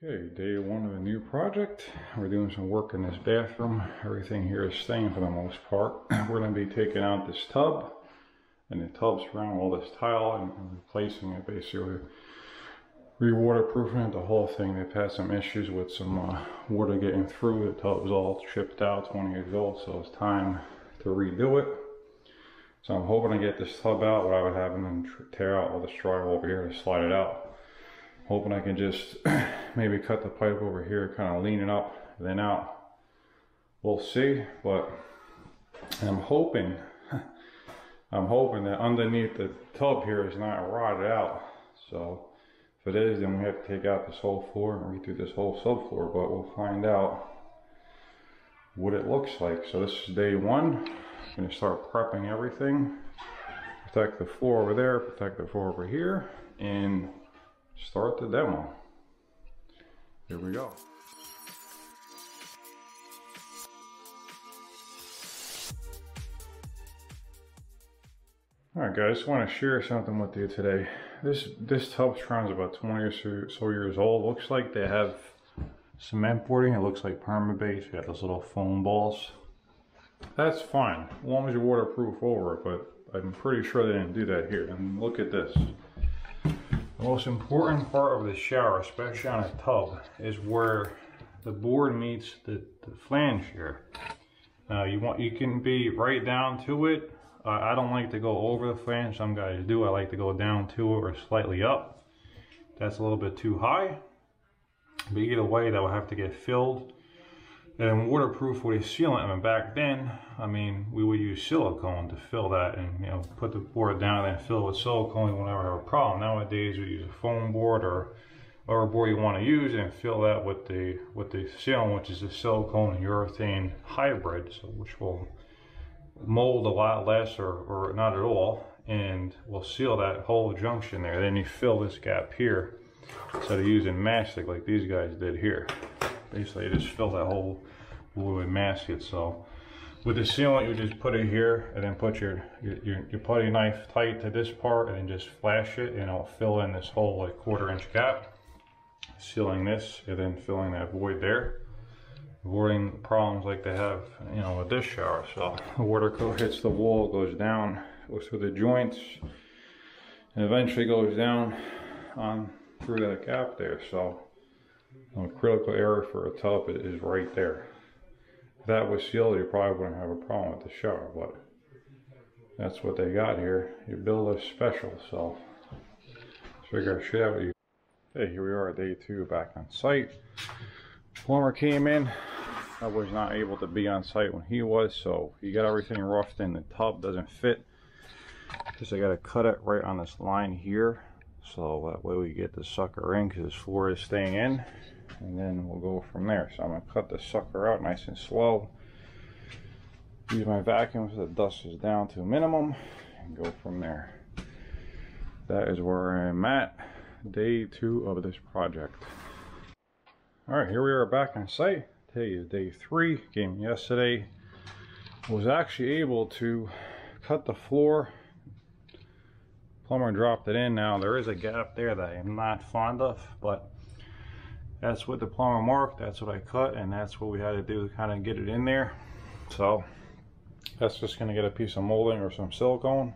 Okay, day one of a new project. We're doing some work in this bathroom. Everything here is staying for the most part. We're going to be taking out this tub and the tubs around all this tile and replacing it, basically re-waterproofing it, the whole thing. They've had some issues with some water getting through. The tub's all chipped out, 20 years old, so it's time to redo it. So I'm hoping to get this tub out without having them tear out all this drywall over here to slide it out. Hoping I can just maybe cut the pipe over here, kind of lean it up, then out. We'll see, but I'm hoping that underneath the tub here is not rotted out. So if it is, then we have to take out this whole floor and redo this whole subfloor, but we'll find out what it looks like. So this is day one. I'm gonna start prepping everything. Protect the floor over there, protect the floor over here, and start the demo. Here we go. Alright guys, I want to share something with you today. This tub's around about 20 or so years old. Looks like they have cement boarding. It looks like perma-base. You got those little foam balls. That's fine, as long as you're waterproof over it, but I'm pretty sure they didn't do that here. And look at this. The most important part of the shower, especially on a tub, is where the board meets the flange here. Now you can be right down to it. I don't like to go over the flange. Some guys do. I like to go down to it or slightly up. That's a little bit too high. But either way, that will have to get filled. And waterproof with a sealant. And back then, I mean, we would use silicone to fill that, and put the board down and fill it with silicone whenever we have a problem. Nowadays, we use a foam board or whatever board you want to use, and fill that with the sealant, which is a silicone and urethane hybrid, so which will mold a lot less or not at all, and will seal that whole junction there. Then you fill this gap here instead of using mastic like these guys did here. Basically, you just fill that hole with masket. So with the sealant, you just put it here and then put your putty knife tight to this part and then just flash it, and it'll fill in this whole like 1/4 inch gap, sealing this and then filling that void there, avoiding problems like they have with this shower. So the water hits the wall, goes down, goes through the joints, and eventually goes down on through that gap there. So a critical area for a tub is right there. If that was sealed, you probably wouldn't have a problem with the shower, but that's what they got here. You build a special, so figure I should have it. Hey, here we are at day two, back on site. Plumber came in. I was not able to be on site when he was, so he got everything roughed in. The tub doesn't fit because I got to cut it right on this line here, so that way we get the sucker in, because this floor is staying in, and then we'll go from there. So I'm going to cut the sucker out nice and slow, use my vacuum so the dust is down to a minimum, and go from there. That is where I'm at, day two of this project. Alright, here we are back on site. Today is day three. Came yesterday. Was actually able to cut the floor. Plumber dropped it in. Now there is a gap there that I am not fond of, but that's what the plumber marked, that's what I cut, and that's what we had to do to kind of get it in there. So that's just going to get a piece of molding or some silicone.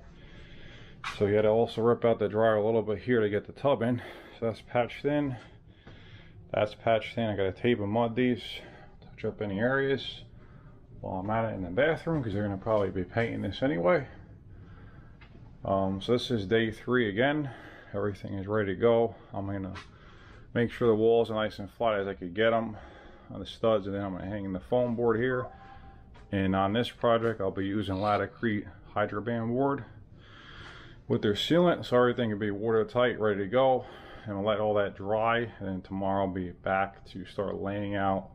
So you had to also rip out the dryer a little bit here to get the tub in. So that's patched in. That's patched in. I got to tape and mud these, touch up any areas while I'm at it in the bathroom, because they're going to probably be painting this anyway. So this is day three again. Everything is ready to go. I'm going to make sure the walls are nice and flat as I could get them on the studs, and then I'm going to hang the foam board here. And on this project, I'll be using Latacrete Hydroband board with their sealant, so everything will be watertight, ready to go. And we'll let all that dry, and then tomorrow I'll be back to start laying out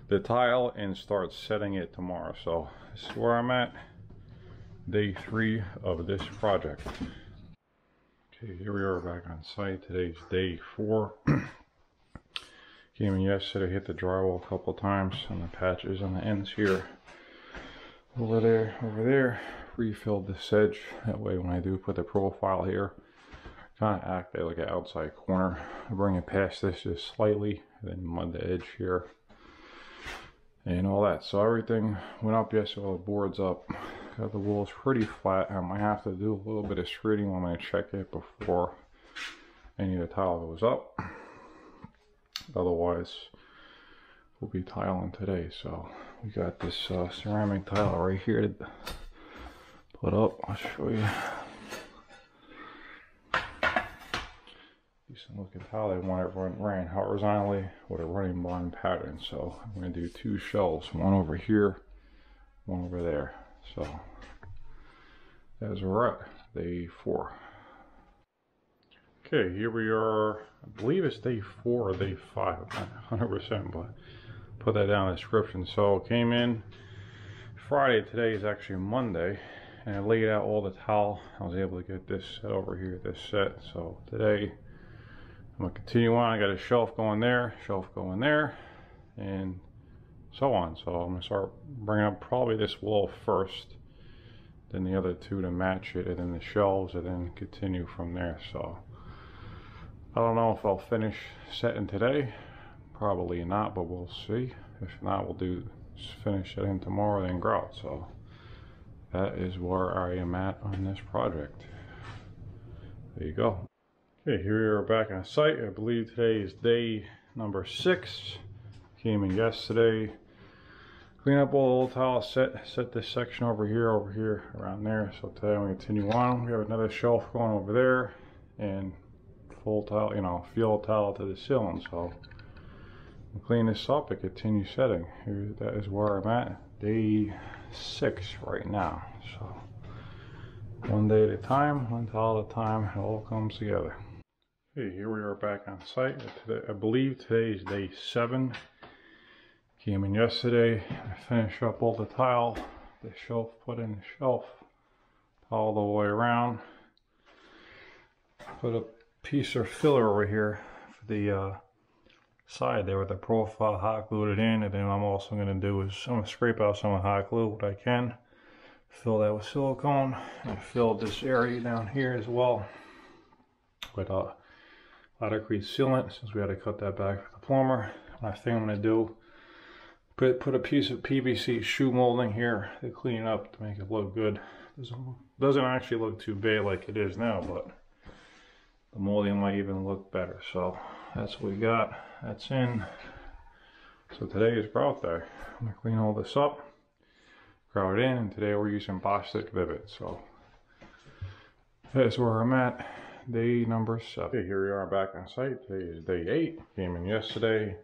the tile and start setting it tomorrow. So this is where I'm at, day three of this project. Okay, here we are back on site. Today's day four. Came in yesterday, hit the drywall a couple times on the patches on the ends here. Over there, refilled the sedge. That way when I do put the profile here, kind of act like an outside corner. I bring it past this just slightly, and then mud the edge here and all that. So everything went up yesterday, all the boards up. Got the walls pretty flat. I might have to do a little bit of screeding. I'm going to check it before any of the tile goes up. Otherwise, we'll be tiling today. So we got this ceramic tile right here to put up. I'll show you. Decent looking tile. They want it ran horizontally with a running blind pattern. So I'm going to do 2 shelves, one over here, one over there. So as we're at day 4. Okay, here we are. I believe it's day 4 or day 5. I'm not 100%, but put that down in the description. So came in Friday. Today is actually Monday, and I laid out all the tile. I was able to get this set over here, this set. So today I'm gonna continue on. I got a shelf going there, and so on. So I'm gonna start bringing up probably this wall first, then the other 2 to match it, and then the shelves, and then continue from there. So I don't know if I'll finish setting today. Probably not, but we'll see. If not, we'll finish setting tomorrow, then grout. So that is where I am at on this project. There you go. Okay, here we are back on site. I believe today is day number 6. Came in yesterday, clean up all the old tiles, set this section over here, around there. So today I'm going to continue on. We have another shelf going over there, and full tile, field tile to the ceiling. So I'll clean this up and continue setting. Here, that is where I'm at. Day 6 right now. So one day at a time, one tile at a time, it all comes together. Okay, here we are back on site. I believe today is day 7. Came in yesterday. I finished up all the tile, the shelf, put in the shelf, all the way around. Put a piece of filler over here for the side there with the profile, hot glued it in, and then I'm also going to do is I'm going to scrape out some of the hot glue what I can, fill that with silicone, and fill this area down here as well with latticrete sealant, since we had to cut that back with the plumber. Last thing I'm going to do, put a piece of PVC shoe molding here to clean it up to make it look good. Doesn't actually look too bad like it is now, but the molding might even look better. So that's what we got. That's in. So today is grout day. I'm gonna clean all this up, grout it in, and today we're using Bostic Vivid. So that's where I'm at. Day number 7. Okay, here we are back on site. Today is day 8. Came in yesterday.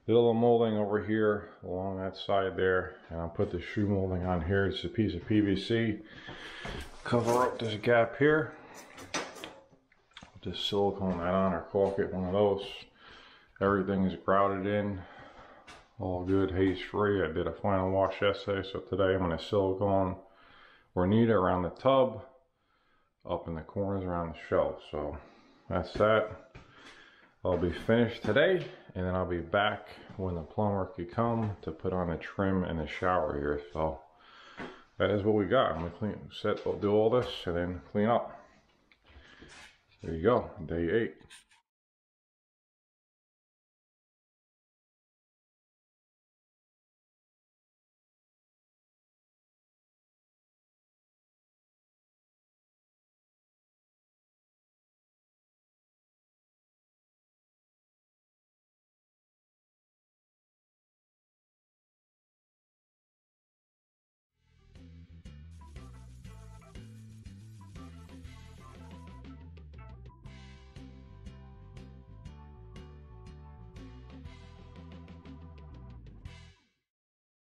Did a little molding over here along that side there, and I'll put the shoe molding on here. It's a piece of PVC. Cover up this gap here. Just silicone that on, or caulk it, one of those. Everything is grouted in, all good, haze free. I did a final wash yesterday, so today I'm going to silicone where needed around the tub, up in the corners around the shelf. So that's that. I'll be finished today, and then I'll be back when the plumber can come to put on the trim in the shower here. So that is what we got. I'm going to do all this and then clean up. There you go, day 8.